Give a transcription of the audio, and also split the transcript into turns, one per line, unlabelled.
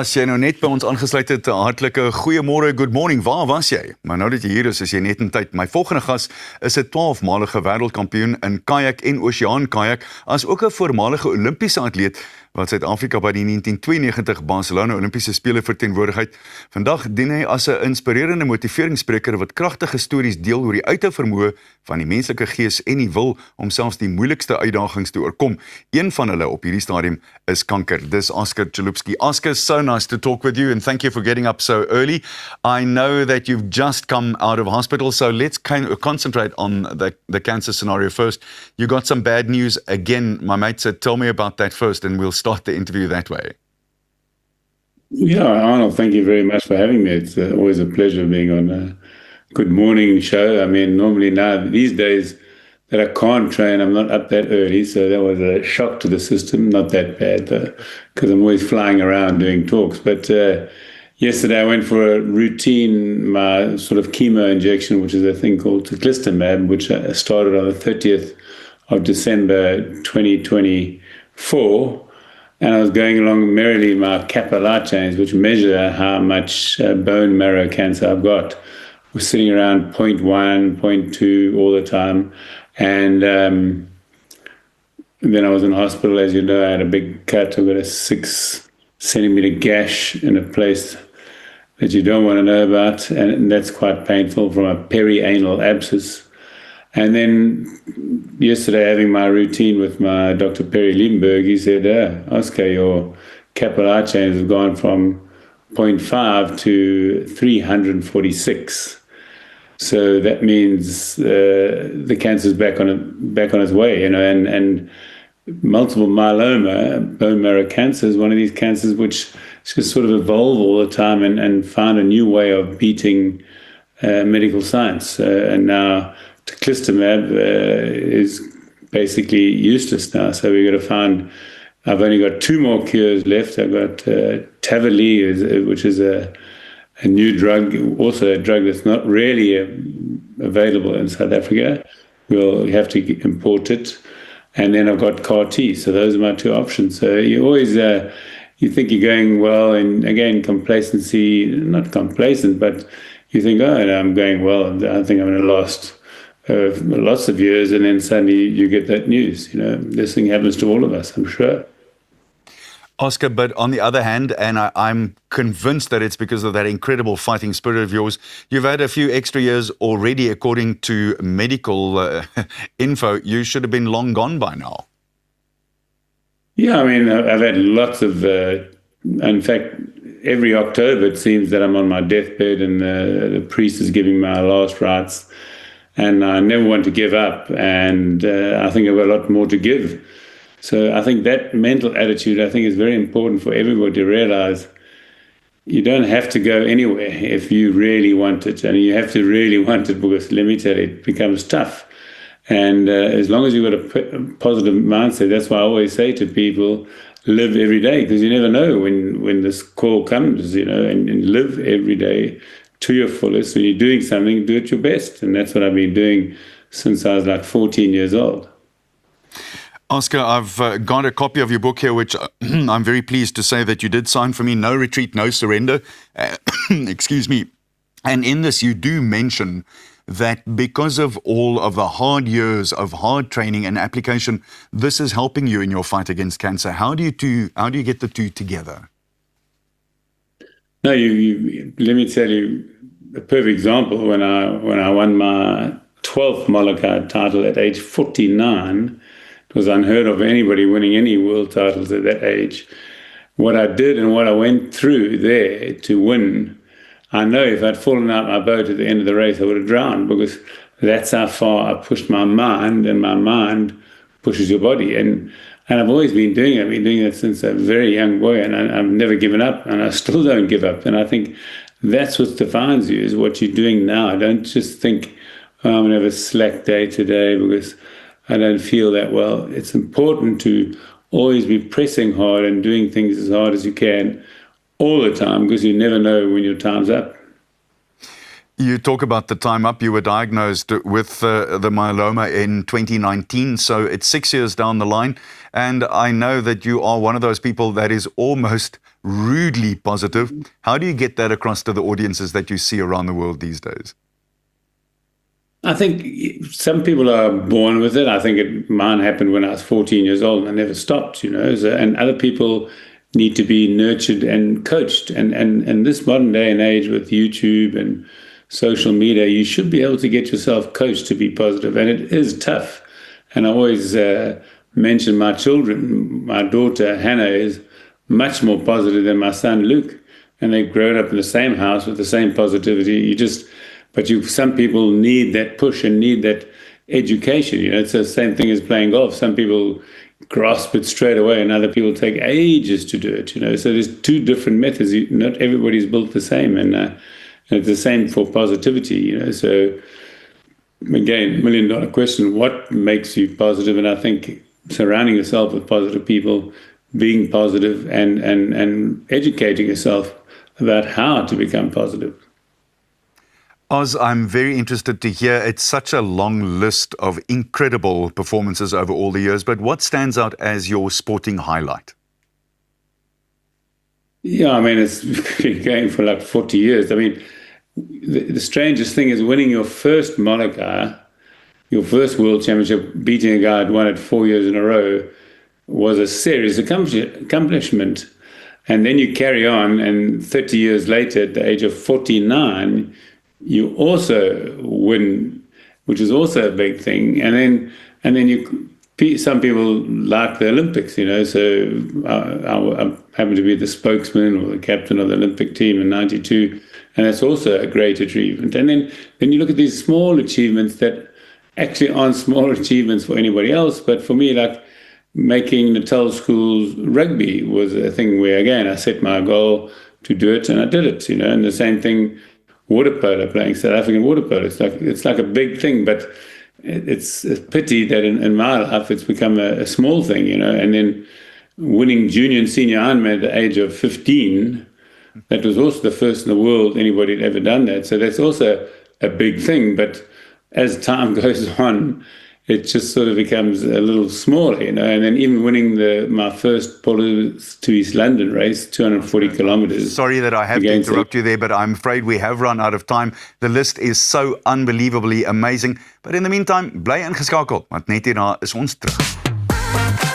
As jy nou net by ons aangesluit het, 'n hartlike goeiemôre, good morning. Waar was jy? Maar nou dat jy hier is jy net in tyd. My volgende gas is 'n 12-malige wêreldkampioen in kajak en oseaan kajak, as ook 'n voormalige Olimpiese atleet wat Suid-Afrika by die 1992 Barcelona Olimpiese Spele verteenwoordigheid. Vandag dien hy as 'n inspirerende motiveringsspreker wat kragtige stories deel oor die uithou vermoë van die menslike gees en die wil om selfs die moeilikste uitdagings te oorkom. Een van hulle op hierdie stadium is kanker. Dis Oscar Chalupsky. Oscar, so nice to talk with you and thank you for getting up so early. I know that you've just come out of hospital, so let's concentrate on the cancer scenario first. You got some bad news again, my mate said. Tell me about that first and we'll start the interview that way.
Yeah, Arnold, thank you very much for having me. It's always a pleasure being on a good morning show. I mean, normally now, these days that I can't train, I'm not up that early, so that was a shock to the system. Not that bad, because I'm always flying around doing talks. But yesterday I went for a routine, my sort of chemo injection, which is a thing called Chalupsky, which started on the 30th of December 2024. And I was going along merrily my Kappa light chains, which measure how much bone marrow cancer I've got. We're sitting around 0.1, 0.2 all the time. And then I was in hospital, as you know. I had a big cut. I've got a 6-centimeter gash in a place that you don't want to know about. And that's quite painful, from a perianal abscess. And then yesterday, having my routine with my Dr. Perry Liebenberg, he said, Oscar, your Kappa light chains have gone from 0.5 to 346. So that means the cancer's back on its way, you know, and multiple myeloma, bone marrow cancer, is one of these cancers which just sort of evolve all the time and find a new way of beating medical science. And now Chalupsky is basically useless now, so we've got to find. I've only got 2 more cures left. I've got Tavali, which is a new drug, also a drug that's not really available in South Africa. We'll have to import it. And then I've got CAR-T. So those are my 2 options. So you always, you think you're going well, and again, complacency, not complacent, but you think, oh, no, I'm going well. I think I'm going to last lots of years, and then suddenly you get that news. You know, this thing happens to all of us, I'm sure.
Oscar, but on the other hand, and I'm convinced that it's because of that incredible fighting spirit of yours, you've had a few extra years already, according to medical info. You should have been long gone by now.
Yeah, I mean, I've had lots of, in fact, every October it seems that I'm on my deathbed and the priest is giving my last rites. And I never want to give up, and I think I've got a lot more to give. So I think that mental attitude, I think, is very important for everybody to realize. You don't have to go anywhere if you really want it, and you have to really want it, because let me tell you, it becomes tough. And as long as you've got a positive mindset, that's why I always say to people, live every day, because you never know when this call comes, you know, and live every day to your fullest. When you're doing something, do it your best. And that's what I've been doing since I was like 14 years old.
Oscar, I've got a copy of your book here, which I'm very pleased to say that you did sign for me. No Retreat, No Surrender. Excuse me. And in this, you do mention that because of all of the hard years of hard training and application, this is helping you in your fight against cancer. How do you get the 2 together?
No, let me tell you a perfect example. When I won my 12th Molokai title at age 49, it was unheard of anybody winning any world titles at that age. What I did and what I went through there to win, I know if I'd fallen out my boat at the end of the race, I would have drowned, because that's how far I pushed my mind, and my mind pushes your body. And I've always been doing it. I've been doing it since a very young boy, and I've never given up, and I still don't give up. And I think that's what defines you, is what you're doing now. Don't just think, oh, I'm going to have a slack day today because I don't feel that well. It's important to always be pressing hard and doing things as hard as you can all the time, because you never know when your time's up.
You talk about the time up. You were diagnosed with the myeloma in 2019, so it's 6 years down the line. And I know that you are one of those people that is almost rudely positive. How do you get that across to the audiences that you see around the world these days?
I think some people are born with it. I think mine happened when I was 14 years old and I never stopped, and other people need to be nurtured and coached. And this modern day and age with YouTube and social media, you should be able to get yourself coached to be positive. And it is tough. And I always mention my children. My daughter, Hannah, is much more positive than my son, Luke. And they've grown up in the same house with the same positivity. Some people need that push and need that education. It's the same thing as playing golf. Some people grasp it straight away and other people take ages to do it. So there's two different methods. Not everybody's built the same. And it's the same for positivity. So again, $1 million question, what makes you positive? And I think surrounding yourself with positive people, being positive and educating yourself about how to become positive.
Oz, I'm very interested to hear. It's such a long list of incredible performances over all the years, but what stands out as your sporting highlight?
Yeah, it's been going for like 40 years. The strangest thing is winning your first Molokai, your first World Championship, beating a guy who'd won it 4 years in a row, was a serious accomplishment. And then you carry on, and 30 years later, at the age of 49, you also win, which is also a big thing. And then some people like the Olympics, So I happen to be the spokesman or the captain of the Olympic team in '92, and that's also a great achievement. And then you look at these small achievements that actually aren't small achievements for anybody else, but for me, like making Natal Schools rugby was a thing where, again, I set my goal to do it, and I did it. And the same thing. Water polo, playing South African water polo. It's like a big thing, but it's a pity that in my life it's become a small thing, And then winning junior and senior Ironman at the age of 15, that was also the first in the world anybody had ever done that. So that's also a big thing. But as time goes on, it just sort of becomes a little smaller, And then even winning my first Polo to East London race, 240 kilometers.
Sorry that I have to interrupt you there, but I'm afraid we have run out of time. The list is so unbelievably amazing. But in the meantime, bly ingeskakel, want net hierna is ons terug.